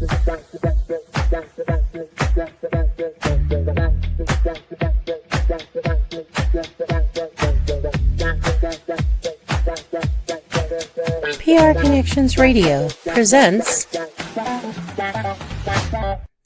PR Connections Radio presents.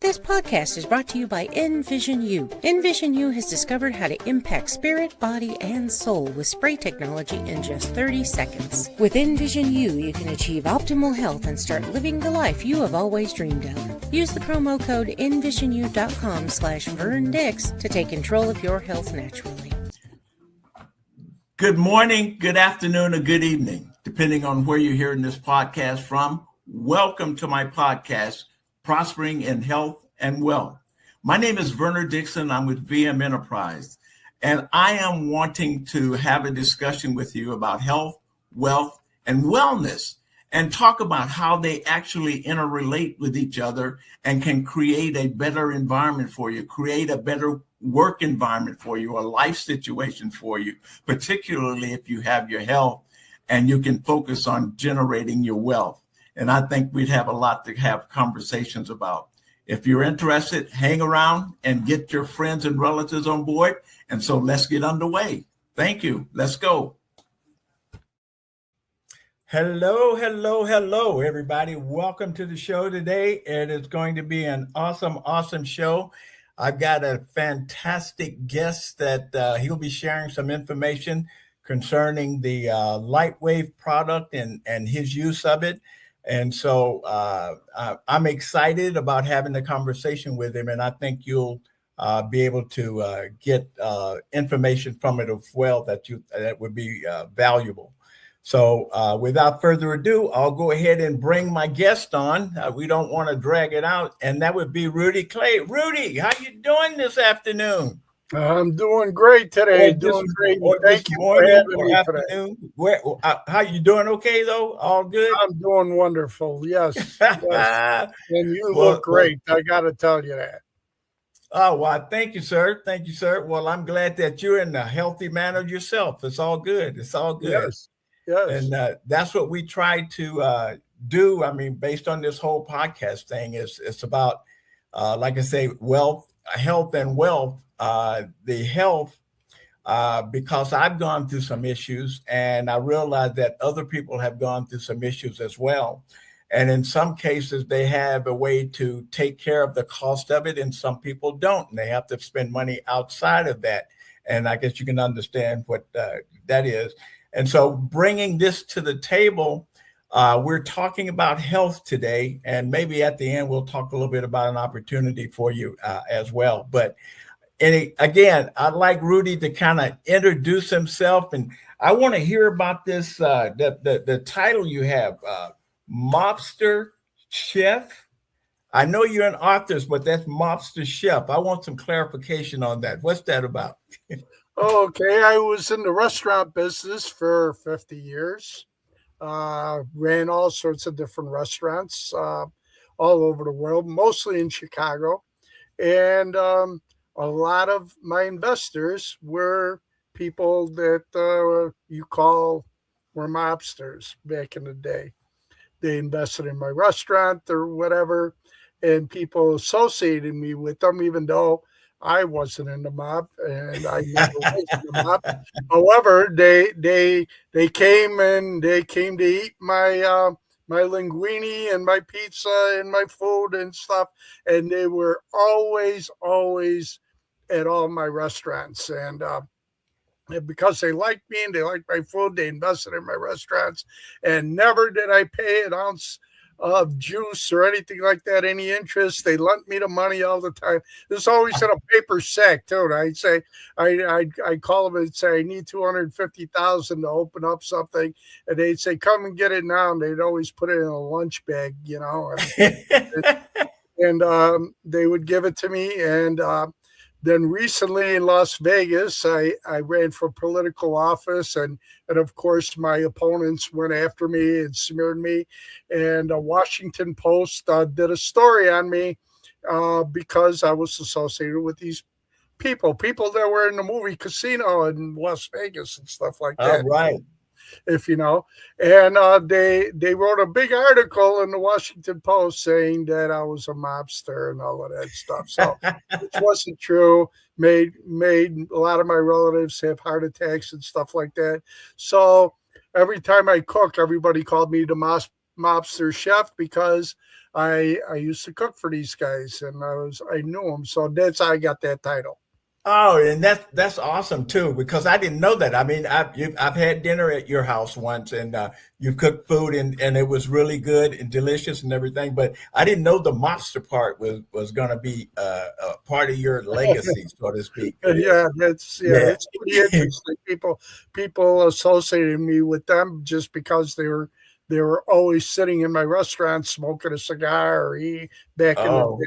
This podcast is brought to you by Envision U. Envision U has discovered how to impact spirit, body, and soul with spray technology in just 30 seconds. With Envision U, you can achieve optimal health and start living the life you have always dreamed of. Use the promo code envisionu.com/VernDix to take control of your health naturally. Good morning, good afternoon, or good evening, depending on where you're hearing this podcast from. Welcome to my podcast, Prospering in Health and Wealth. My name is Werner Dixon. I'm with VM Enterprise, and I am wanting to have a discussion with you about health, wealth, and wellness, and talk about how they actually interrelate with each other and can create a better environment for you, create a better work environment for you, a life situation for you, particularly if you have your health and you can focus on generating your wealth. And I think we'd have a lot to have conversations about. If you're interested, hang around and get your friends and relatives on board. And so let's get underway. Thank you. Let's go. Hello, everybody. Welcome to the show today. It is going to be an awesome show. I've got a fantastic guest that he'll be sharing some information concerning the LIFEWAVE product and his use of it. And so I'm excited about having the conversation with him, and I think you'll be able to get information from it as well that would be valuable. So without further ado, I'll go ahead and bring my guest on. We don't want to drag it out, and that would be Rudy Clay. Rudy, how you doing this afternoon? I'm doing great today. Doing great. Thank you for having me today. How you doing? Okay, though? All good? I'm doing wonderful. Yes. Yes. And you look great. I got to tell you that. Oh, well, thank you, sir. Thank you, sir. Well, I'm glad that you're in a healthy manner yourself. It's all good. It's all good. Yes. Yes. And that's what we try to do. I mean, based on this whole podcast thing, it's about, like I say, health and wealth. The health, because I've gone through some issues, and I realize that other people have gone through some issues as well. And in some cases, they have a way to take care of the cost of it, and some people don't, and they have to spend money outside of that. And I guess you can understand what that is. And so bringing this to the table, we're talking about health today, and maybe at the end, we'll talk a little bit about an opportunity for you as well. But again, I'd like Rudy to kind of introduce himself, and I want to hear about this, the title you have, Mobster Chef. I know you're an author, but that's Mobster Chef. I want some clarification on that. What's that about? Okay, I was in the restaurant business for 50 years. Ran all sorts of different restaurants all over the world, mostly in Chicago. And a lot of my investors were people that were mobsters back in the day. They invested in my restaurant or whatever, and people associated me with them, even though I wasn't in the mob, and I never was in the mob. However, they came to eat my my linguine and my pizza and my food and stuff, and they were always at all my restaurants, and because they liked me and they liked my food, they invested in my restaurants, and never did I pay an ounce of juice or anything like that, any interest. They lent me the money all the time. This always in a paper sack too. I'd say I call them and say I need $250,000 to open up something, and they'd say come and get it now, and they'd always put it in a lunch bag, and they would give it to me. And then recently in Las Vegas, I ran for political office, and of course my opponents went after me and smeared me. And the Washington Post did a story on me because I was associated with these people that were in the movie Casino in Las Vegas and stuff like that. Right. if you know. And they wrote a big article in the Washington Post saying that I was a mobster and all of that stuff. So which wasn't true. Made a lot of my relatives have heart attacks and stuff like that. So every time I cook, everybody called me the mobster chef because I used to cook for these guys and I knew them. So that's how I got that title. Oh, and that's awesome too, because I didn't know that. I mean, I've had dinner at your house once, and you cooked food, and it was really good and delicious and everything. But I didn't know the mobster part was going to be a part of your legacy, so to speak. Yeah, it's Yeah. pretty interesting. People associated me with them just because they were always sitting in my restaurant smoking a cigar or eating back in the Oh, day,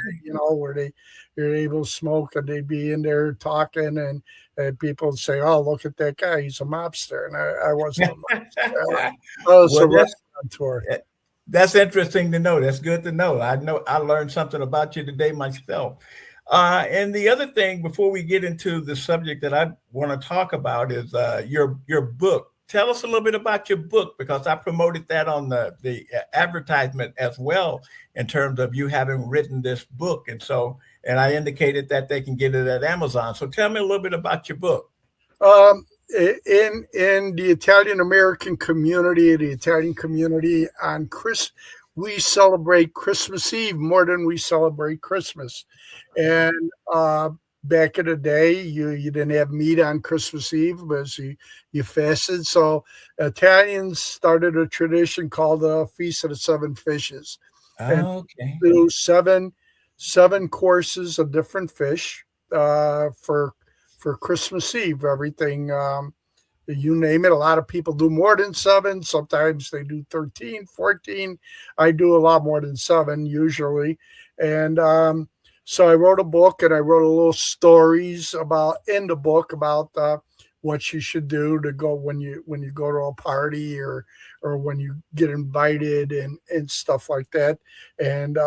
where you're able to smoke and they'd be in there talking and people would say, "Oh, look at that guy, he's a mobster." And I wasn't a mobster. I was a well, restaurateur. that's interesting to know. That's good to know. I learned something about you today myself. And the other thing, before we get into the subject that I want to talk about, is your book. Tell us a little bit about your book, because I promoted that on the advertisement as well, in terms of you having written this book, and I indicated that they can get it at Amazon. So tell me a little bit about your book. In the Italian American community, the Italian community on we celebrate Christmas Eve more than we celebrate Christmas. And back in the day, you didn't have meat on Christmas Eve because you fasted. So Italians started a tradition called the Feast of the Seven Fishes, and Okay. do seven courses of different fish for Christmas Eve. Everything, you name it. A lot of people do more than seven. Sometimes they do 13, 14. I do a lot more than seven usually. And so I wrote a book, and I wrote a little stories in the book about what you should do to go when you go to a party or when you get invited and stuff like that. And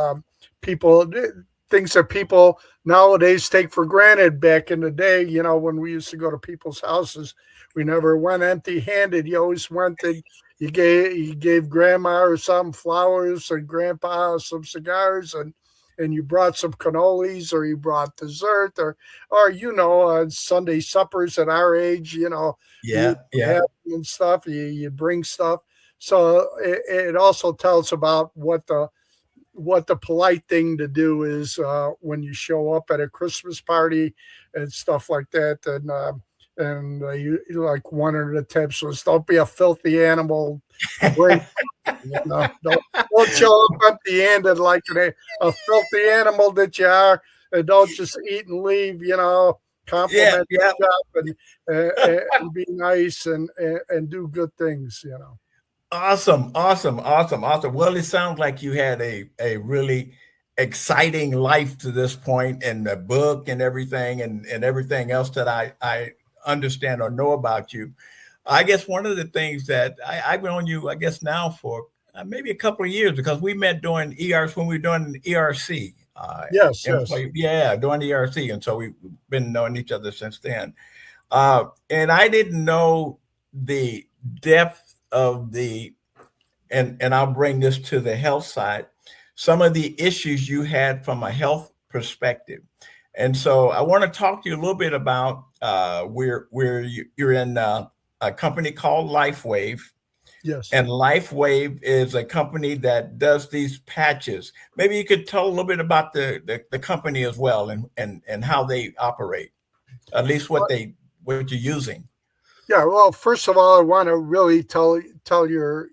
things that people nowadays take for granted. Back in the day, when we used to go to people's houses, we never went empty-handed. You always went and you gave grandma or some flowers, or grandpa some cigars, and you brought some cannolis, or you brought dessert, or Sunday suppers at our age, Yeah, you yeah. have and stuff. You bring stuff. So it also tells about what the polite thing to do is when you show up at a Christmas party and stuff like that. And you like, one of the tips was, don't be a filthy animal. Bring, don't show up empty-handed like a filthy animal that you are, and don't just eat and leave. Compliment Yeah. the shop and be nice and do good things. Awesome. Well, it sounds like you had a really exciting life to this point, and the book and everything, and everything else that I understand or know about you. I guess one of the things that I've known you, I guess now for maybe a couple of years, because we met during ERC, when we were doing ERC. Yes. Yeah, during ERC. And so we've been knowing each other since then. And I didn't know the depth of and I'll bring this to the health side, some of the issues you had from a health perspective. And so I want to talk to you a little bit about where you're in a company called LIFEWAVE. Yes. And LIFEWAVE is a company that does these patches. Maybe you could tell a little bit about the company as well, and how they operate, at least what you're using. Yeah, well, first of all, I want to really tell your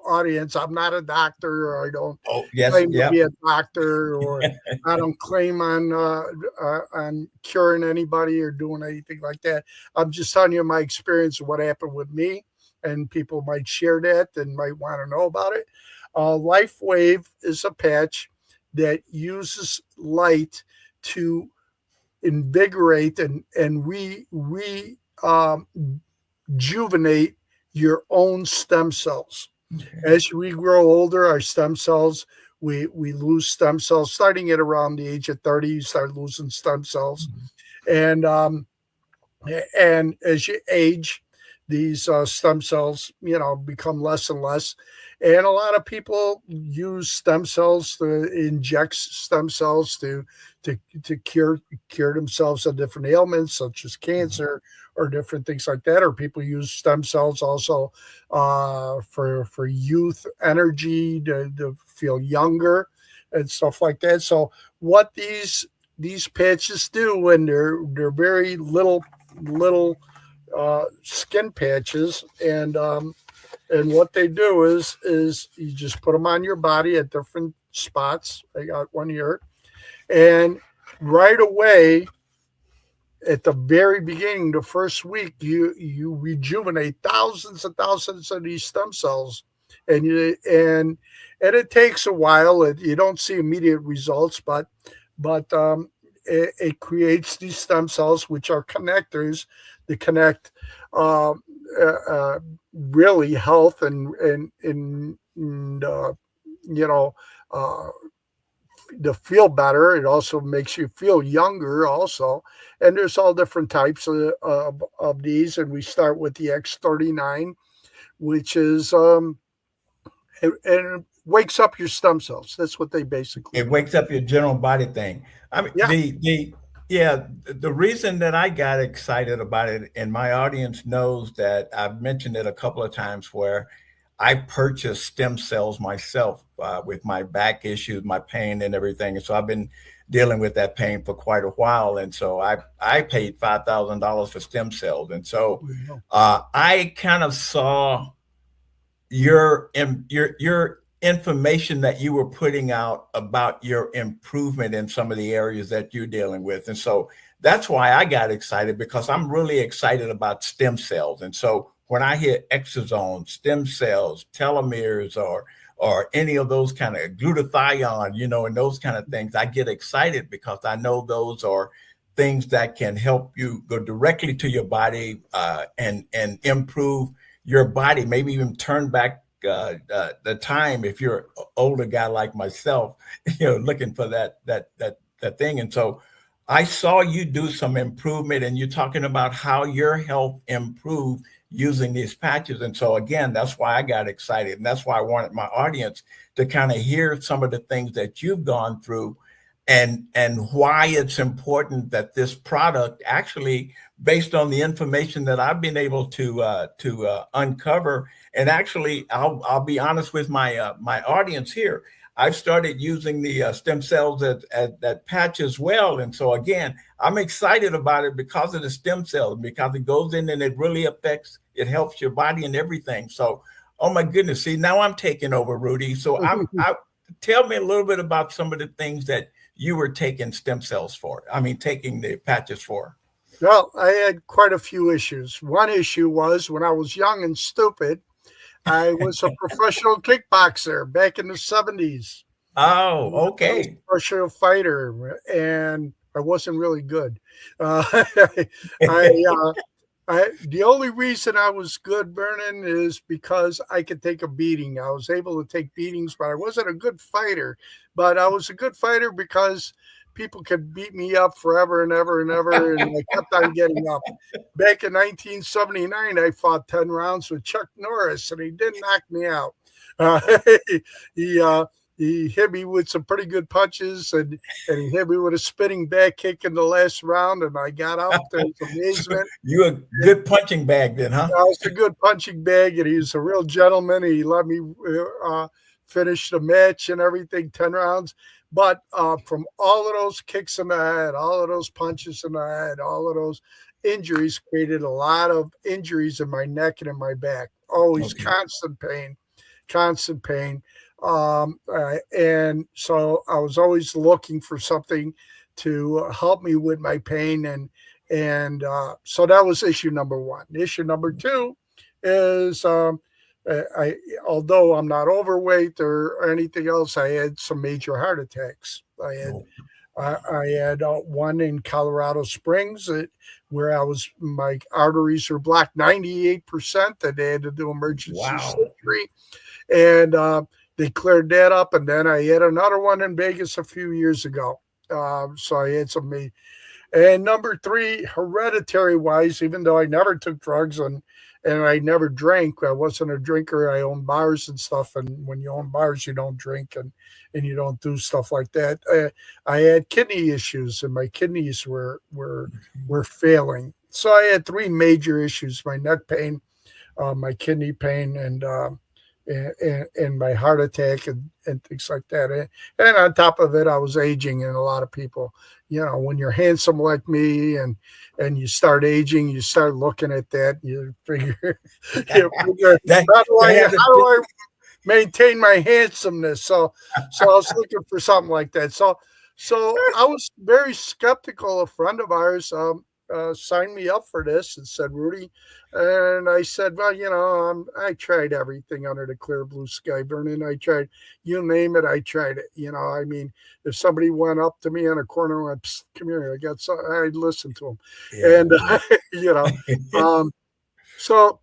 audience, I'm not a doctor, or I don't claim to be a doctor, or I don't claim on curing anybody or doing anything like that. I'm just telling you my experience of what happened with me, and people might share that and might want to know about it. LifeWave is a patch that uses light to invigorate and rejuvenate your own stem cells. Okay. As we grow older, our stem cells, we lose stem cells. Starting at around the age of 30, you start losing stem cells. Mm-hmm. And as you age, these stem cells, become less and less. And a lot of people use stem cells to inject stem cells to cure themselves of different ailments such as cancer or different things like that. Or people use stem cells also for youth energy to feel younger and stuff like that. So what these patches do, and they're very little skin patches, and what they do is you just put them on your body at different spots. I got one here, and right away at the very beginning, the first week, you rejuvenate thousands and thousands of these stem cells, and it takes a while. You don't see immediate results, but it creates these stem cells, which are connectors that connect really health and to feel better. It also makes you feel younger also. And there's all different types of these. And we start with the X39, which is it wakes up your stem cells. That's what they basically It wakes up your general body thing. I mean, the reason that I got excited about it, and my audience knows that I've mentioned it a couple of times, where I purchased stem cells myself with my back issues, my pain and everything. And so I've been dealing with that pain for quite a while. And so I paid $5,000 for stem cells. And so I kind of saw your information that you were putting out about your improvement in some of the areas that you're dealing with. And so that's why I got excited, because I'm really excited about stem cells. And so when I hear exosomes, stem cells, telomeres, or any of those kind of glutathione, and those kind of things, I get excited because I know those are things that can help you go directly to your body and improve your body, maybe even turn back the time if you're an older guy like myself, looking for that thing. And so I saw you do some improvement, and you're talking about how your health improved using these patches. And so again, that's why I got excited. And that's why I wanted my audience to kind of hear some of the things that you've gone through, and why it's important that this product actually, based on the information that I've been able to uncover. And actually, I'll be honest with my my audience here. I've started using the stem cells at that patch as well. And so again, I'm excited about it because of the stem cells, because it goes in and it really affects, it helps your body and everything. So, oh my goodness. See, now I'm taking over, Rudy. So tell me a little bit about some of the things that you were taking stem cells for. I mean, taking the patches for. Well, I had quite a few issues. One issue was when I was young and stupid, I was a professional kickboxer back in the 70s. Oh, okay. I was a professional fighter, and I wasn't really good. The only reason I was good, Vernon, is because I could take a beating. I was able to take beatings, but I wasn't a good fighter. But I was a good fighter because people could beat me up forever and ever and ever, and I kept on getting up. Back in 1979, I fought 10 rounds with Chuck Norris, and he didn't knock me out. He hit me with some pretty good punches, and he hit me with a spinning back kick in the last round, and I got up. There was amazement. You a good punching bag then, huh? I was a good punching bag, and he was a real gentleman. He let me finish the match and everything, 10 rounds. But from all of those kicks in the head, all of those punches in the head, all of those injuries created a lot of injuries in my neck and in my back. Always constant pain. And so I was always looking for something to help me with my pain. And so that was issue number one. Issue number two is although I'm not overweight or anything else, I had some major heart attacks. I had one in Colorado Springs where my arteries were blocked 98%, that they had to do emergency surgery. And they cleared that up. And then I had another one in Vegas a few years ago. So I had and number three, hereditary wise, even though I never took drugs and and I never drank. I wasn't a drinker. I owned bars and stuff. And when you own bars, you don't drink and you don't do stuff like that. I had kidney issues, and my kidneys were failing. So I had three major issues: my neck pain, my kidney pain, and my heart attack and things like that. And on top of it, I was aging, and a lot of people, when you're handsome like me and you start aging, you start looking at that, you figure, how do I maintain my handsomeness? So I was looking for something like that. So I was very skeptical. A friend of ours signed me up for this and said, Rudy, and I said, well, I tried everything under the clear blue sky, Vernon. I tried, you name it, I tried it. I mean, if somebody went up to me on a corner and went, Psst, come here, I'd listen to them. Yeah. And, so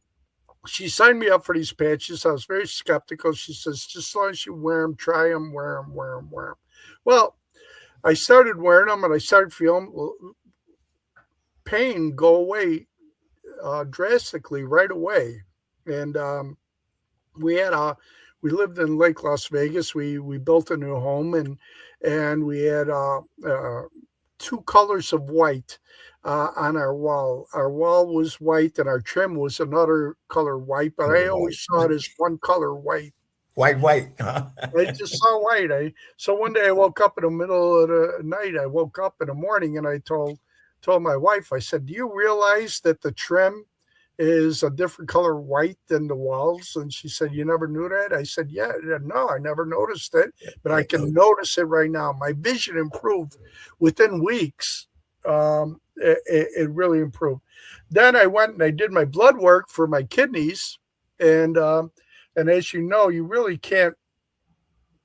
she signed me up for these patches. I was very skeptical. She says, just as long as you wear them, try them, wear them. Well, I started wearing them, and I started feeling pain go away drastically right away. And we lived in Lake Las Vegas. We built a new home, and we had two colors of white on our wall. Our wall was white, and our trim was another color white, but I always saw it as one color white. White. Huh? I just saw white. So one day I woke up in the middle of the night. I woke up in the morning, and I told my wife, I said, do you realize that the trim is a different color white than the walls? And she said, you never knew that? I said, yeah, no, I never noticed it, but I can notice it right now. My vision improved within weeks. It really improved. Then I went and I did my blood work for my kidneys. And as you know, you really can't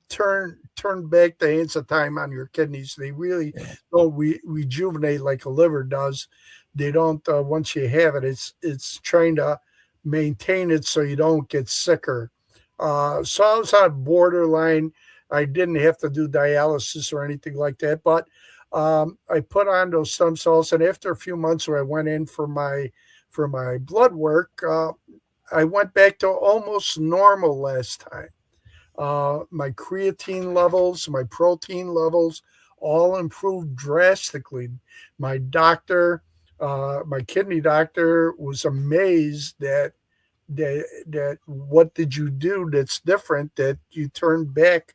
turn back the hands of time on your kidneys. They really don't rejuvenate like a liver does. They don't, once you have it, it's trying to maintain it so you don't get sicker. So I was on borderline. I didn't have to do dialysis or anything like that, but I put on those stem cells, and after a few months where I went in for my blood work, I went back to almost normal last time. My creatine levels, my protein levels, all improved drastically. My doctor, my kidney doctor, was amazed that what did you do that's different, that you turned back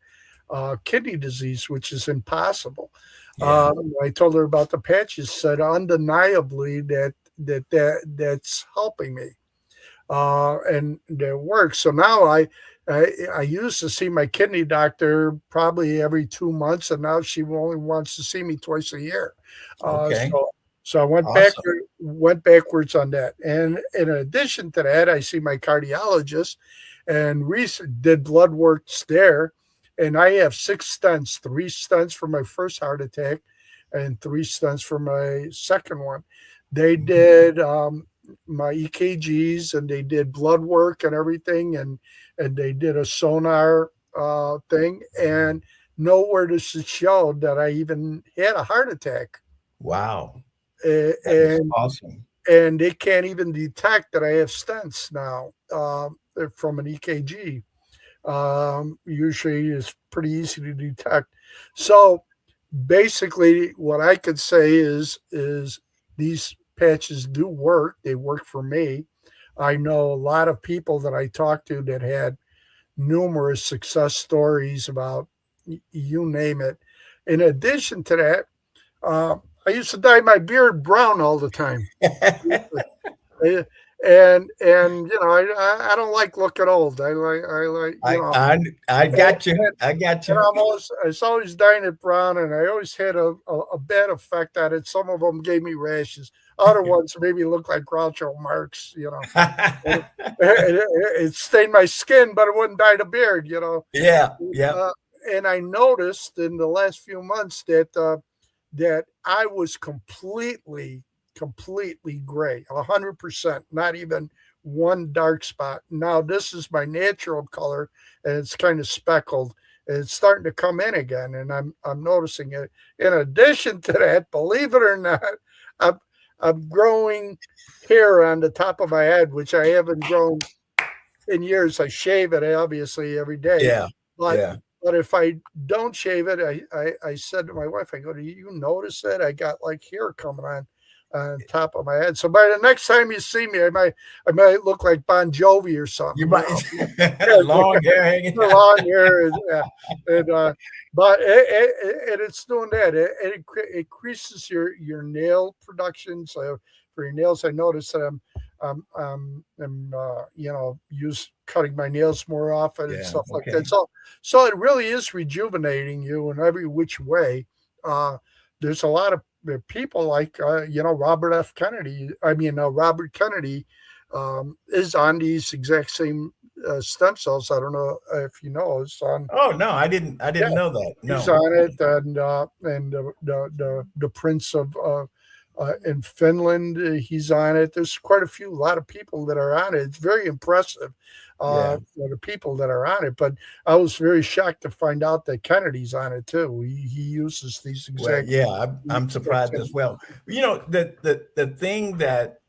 kidney disease, which is impossible. Yeah. I told her about the patches, said undeniably that's helping me, and that works. So now I used to see my kidney doctor probably every 2 months, and now she only wants to see me twice a year. Okay. So I went backwards on that. And in addition to that, I see my cardiologist and did blood works there. And I have 6 stents, 3 stents for my first heart attack and 3 stents for my second one. They did my EKGs, and they did blood work and everything. And they did a sonar thing. And nowhere does it show that I even had a heart attack. Wow. And awesome. And they can't even detect that I have stents now from an EKG. Usually it's pretty easy to detect. So basically what I could say is these patches do work. They work for me. I know a lot of people that I talked to that had numerous success stories about you name it. In addition to that, I used to dye my beard brown all the time. And I don't like looking old. I got you. And it's always dyeing it brown, and I always had a bad effect on it. Some of them gave me rashes. Other ones made me look like Groucho Marx. It stained my skin, but it wouldn't dye the beard. Yeah. And I noticed in the last few months that I was completely gray, 100%, not even one dark spot. Now this is my natural color, and it's kind of speckled, and it's starting to come in again, and I'm noticing it. In addition to that, believe it or not, I'm growing hair on the top of my head, which I haven't grown in years. I shave it obviously every day, Yeah. but Yeah. but if I don't shave it, I said to my wife, I go, do you notice that I got like hair coming on top of my head? So by the next time you see me, I might look like Bon Jovi or You something, you might know. long hair hanging. The long hair is, yeah. And but it's doing that. It increases your nail production. So for your nails, I noticed that I'm use cutting my nails more often and Yeah. stuff like Okay. that. So it really is rejuvenating you in every which way. Uh, there's a lot of people like Robert Kennedy is on these exact same stem cells. I don't know if you know. It's on. Oh no, I didn't. I Yeah, didn't know that. he's No. on it, and the prince of in Finland, he's on it. There's quite a lot of people that are on it. It's very impressive, Yeah. the people that are on it. But I was very shocked to find out that Kennedy's on it too. He uses these Well, exact. yeah, I'm surprised as well. You know, the thing that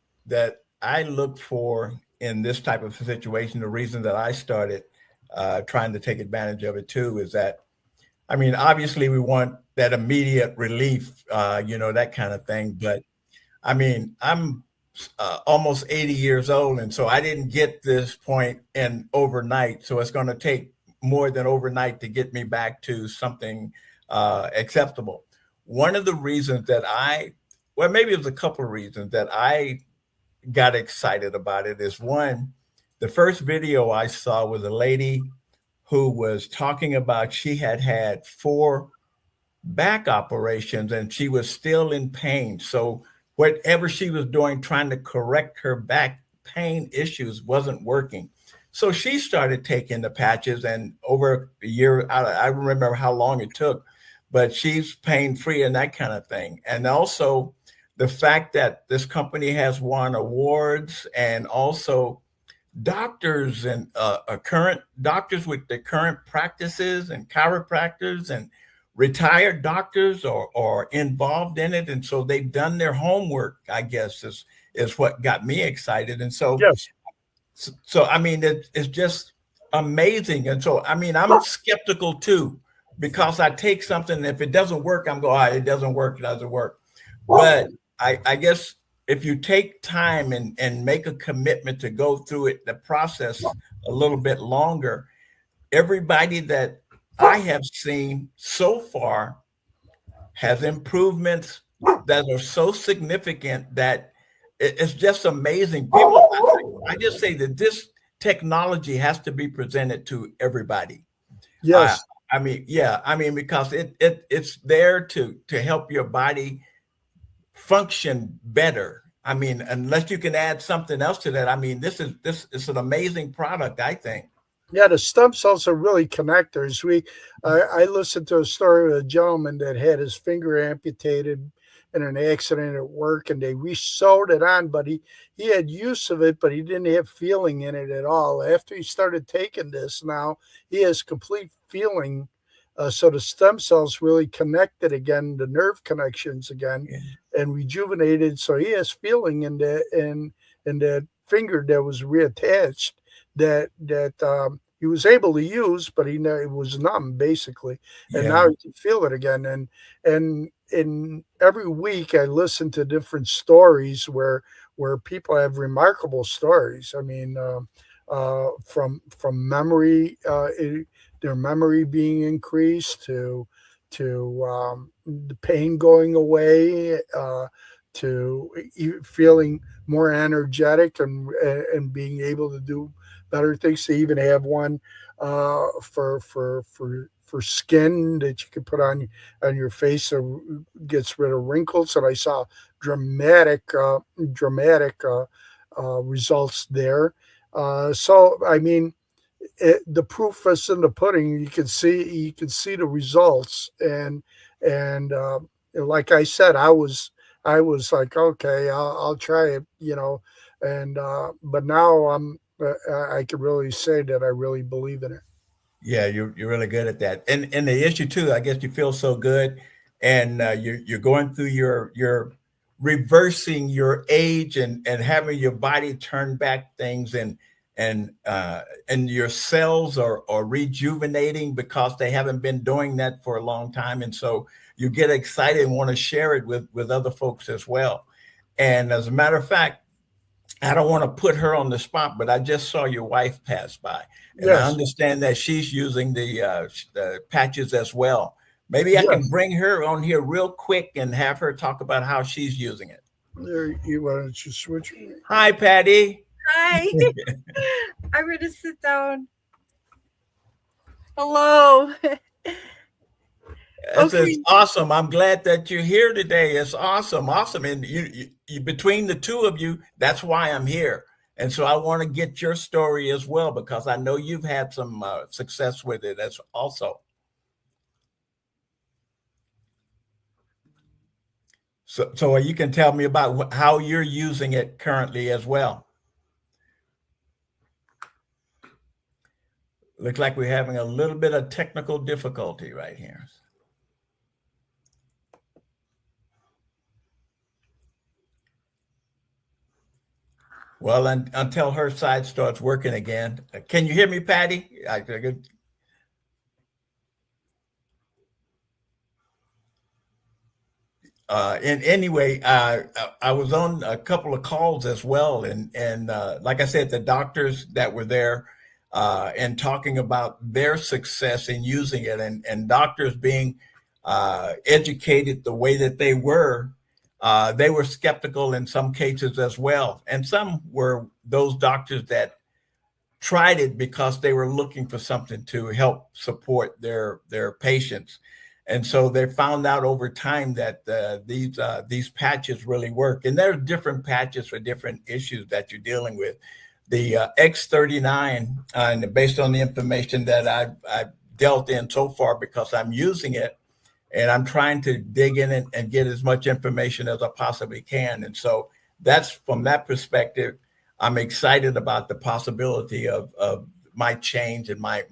I look for in this type of situation, the reason that I started trying to take advantage of it too, is that I mean, obviously we want that immediate relief, that kind of thing. But I mean, I'm almost 80 years old, and so I didn't get this point in overnight. So it's going to take more than overnight to get me back to something acceptable. One of the reasons that well, maybe it was a couple of reasons that I got excited about it is one, the first video I saw was a lady who was talking about she had had 4 back operations and she was still in pain. So whatever she was doing, trying to correct her back pain issues wasn't working. So she started taking the patches, and over a year, I remember how long it took, but she's pain free and that kind of thing. And also the fact that this company has won awards, and also doctors and current doctors with the current practices and chiropractors and retired doctors are involved in it, and so they've done their homework, I guess, is what got me excited. And Yes. so I mean it's just amazing. And so I mean I'm skeptical too, because I take something and if it doesn't work, I'm going, it doesn't work, it doesn't work. But I guess if you take time and make a commitment to go through it, the process a little bit longer, everybody that I have seen so far has improvements that are so significant that it's just amazing. I just say that this technology has to be presented to everybody. I, Yes. I mean, yeah, I mean, because it's there to help your body function better. I mean, unless you can add something else to that. I mean, this is an amazing product, I think. Yeah, the stem cells are really connectors. I listened to a story of a gentleman that had his finger amputated in an accident at work, and they re-sewed it on, but he had use of it, but he didn't have feeling in it at all. After he started taking this, now he has complete feeling. So the stem cells really connected again, the nerve connections again, Yeah. and rejuvenated. So he has feeling in that finger that was reattached that he was able to use, but it was numb basically, and Yeah. now he can feel it again. And in every week, I listen to different stories where people have remarkable stories. I mean, from memory, their memory being increased to the pain going away, to feeling more energetic and being able to do better things. They even have one for skin that you can put on your face that gets rid of wrinkles. And I saw dramatic results there. So I mean, the proof is in the pudding. You can see the results, and like I said, I was like, okay, I'll try it, and but now I can really say that I really believe in it. Yeah, you're really good at that. And the issue too, I guess you feel so good, and you're going through your reversing your age and having your body turn back things, and your cells are rejuvenating because they haven't been doing that for a long time. And so you get excited and want to share it with other folks as well. And as a matter of fact, I don't want to put her on the spot, but I just saw your wife pass by, and I Yes. understand that she's using the patches as well. Maybe I can Yes. bring her on here real quick and have her talk about how she's using it. There, why don't you switch me? Hi, Patty. Hi. I'm going to sit down. Hello. It's awesome. I'm glad that you're here today. It's awesome. And you between the two of you, that's why I'm here. And so I want to get your story as well, because I know you've had some success with it as also. So you can tell me about how you're using it currently as well. Looks like we're having a little bit of technical difficulty right here. Well, until her side starts working again. Can you hear me, Patty? Anyway, I was on a couple of calls as well, and like I said, the doctors that were there and talking about their success in using it, and doctors being educated the way that they were skeptical in some cases as well, and some were those doctors that tried it because they were looking for something to help support their patients. And so they found out over time that these patches really work. And there are different patches for different issues that you're dealing with. The X39, and based on the information that I've dealt in so far, because I'm using it and I'm trying to dig in and get as much information as I possibly can. And so that's from that perspective, I'm excited about the possibility of my change and my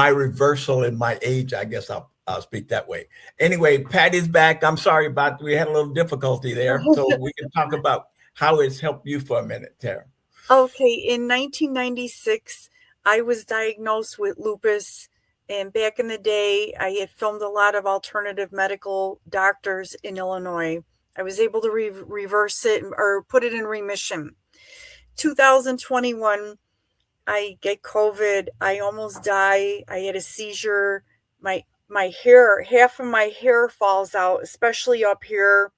reversal in my age. I guess I'll speak that way. Anyway, Patty's back. I'm sorry we had a little difficulty there. So we can talk about how it's helped you for a minute, Tara. Okay. In 1996, I was diagnosed with lupus. And back in the day, I had filmed a lot of alternative medical doctors in Illinois. I was able to reverse it or put it in remission. 2021, I get COVID. I almost die. I had a seizure. My hair, half of my hair falls out, especially up here.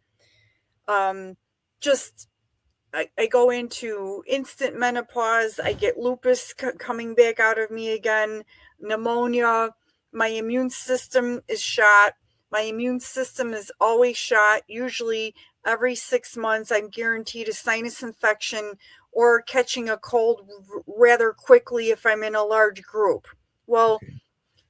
I go into instant menopause. I get lupus coming back out of me again, pneumonia. My immune system is shot. My immune system is always shot. Usually every 6 months, I'm guaranteed a sinus infection or catching a cold rather quickly if I'm in a large group. Well,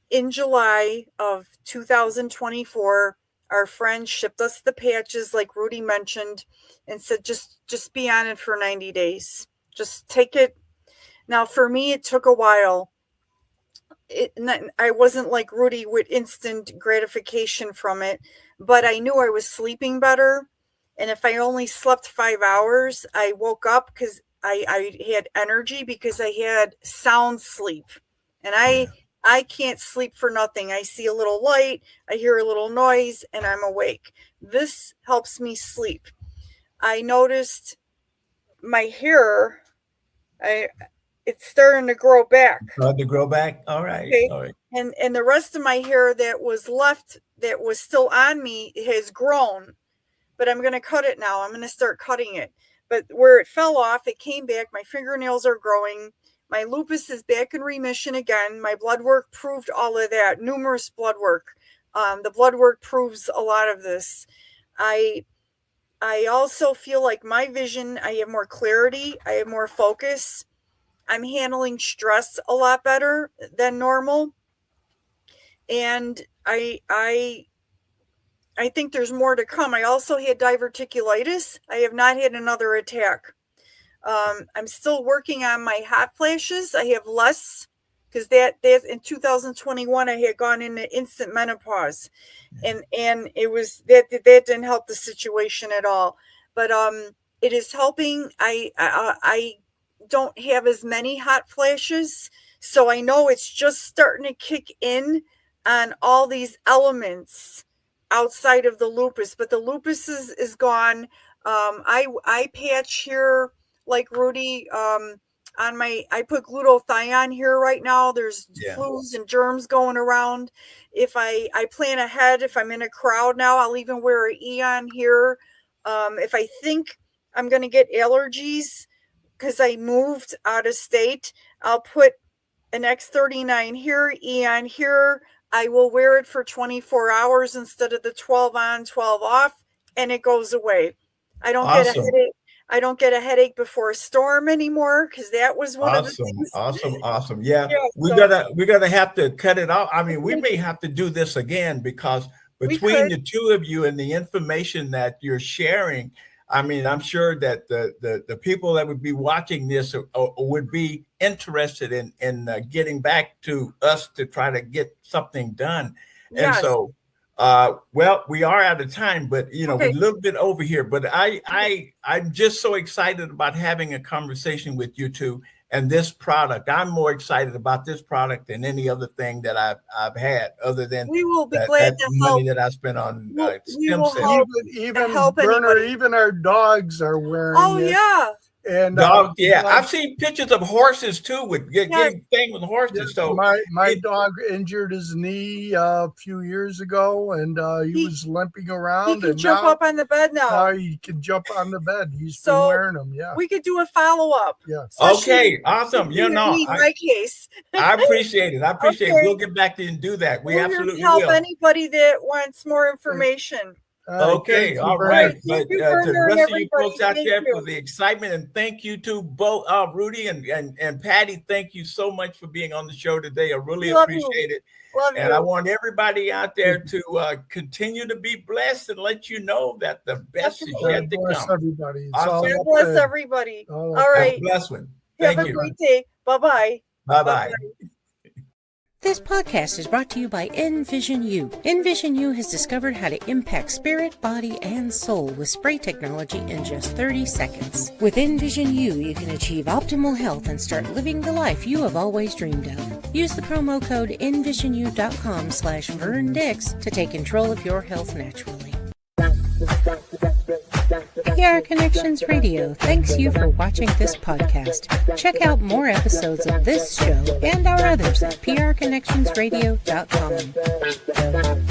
in July of 2024, our friend shipped us the patches like Rudy mentioned and said, just be on it for 90 days. Just take it. Now, for me, it took a while. I wasn't like Rudy with instant gratification from it, but I knew I was sleeping better. And if I only slept 5 hours, I woke up because I had energy because I had sound sleep. And I can't sleep for nothing. I see a little light, I hear a little noise, and I'm awake. This helps me sleep. I noticed my hair, it's starting to grow back. Starting to grow back? All right. Okay. All right. And the rest of my hair that was left, that was still on me, has grown. But I'm going to cut it now. I'm going to start cutting it. But where it fell off, it came back. My fingernails are growing. My lupus is back in remission again. My blood work proved all of that. Numerous blood work. The blood work proves a lot of this. I also feel like my vision, I have more clarity. I have more focus. I'm handling stress a lot better than normal. And I think there's more to come. I also had diverticulitis. I have not had another attack. I'm still working on my hot flashes. I have less because that in 2021 I had gone into instant menopause, and it was that didn't help the situation at all. But it is helping. I don't have as many hot flashes, so I know it's just starting to kick in on all these elements outside of the lupus. But the lupus is gone. I patch here like Rudy. I put glutathione here right now. There's flus and germs going around. If I plan ahead, if I'm in a crowd now, I'll even wear an Eon here. If I think I'm going to get allergies because I moved out of state, I'll put an X39 here, Eon here. I will wear it for 24 hours instead of the 12 on, 12 off, and it goes away. I don't get a headache. I don't get a headache before a storm anymore, because that was one of the things. Awesome. Yeah, we're gonna have to cut it off. I mean, we may have to do this again, because between the two of you and the information that you're sharing, I mean, I'm sure that the people that would be watching this would be interested in getting back to us to try to get something done. And so, well, we are out of time, but we're a little bit over here. But I'm just so excited about having a conversation with you two and this product. I'm more excited about this product than any other thing that I've had, other than we will be glad to money help. that I spent on stem cells. Even Werner, even our dogs are wearing it. Oh yeah. And I've seen pictures of horses too with getting thing with horses. So my dog injured his knee a few years ago, and he was limping around. He can jump up on the bed now. Now he can jump on the bed. He's been wearing them. Yeah, we could do a follow up. Yeah. Okay. Awesome. My case. I appreciate it. It. We'll get back to and do that. We absolutely help will. Anybody that wants more information. Okay, all right. But to the rest of you folks out there for the excitement, and thank you to both Rudy and Patty. Thank you so much for being on the show today. I really appreciate it. And I want everybody out there to continue to be blessed, and let you know that the best is yet to come. Everybody. God bless everybody. All right. Bless one. Have a great day. Bye-bye. Bye-bye. This podcast is brought to you by Envision You. Envision You has discovered how to impact spirit, body, and soul with spray technology in just 30 seconds. With Envision You, you can achieve optimal health and start living the life you have always dreamed of. Use the promo code envisionu.com/VernDix to take control of your health naturally. PR Connections Radio thanks you for watching this podcast. Check out more episodes of this show and our others at prconnectionsradio.com.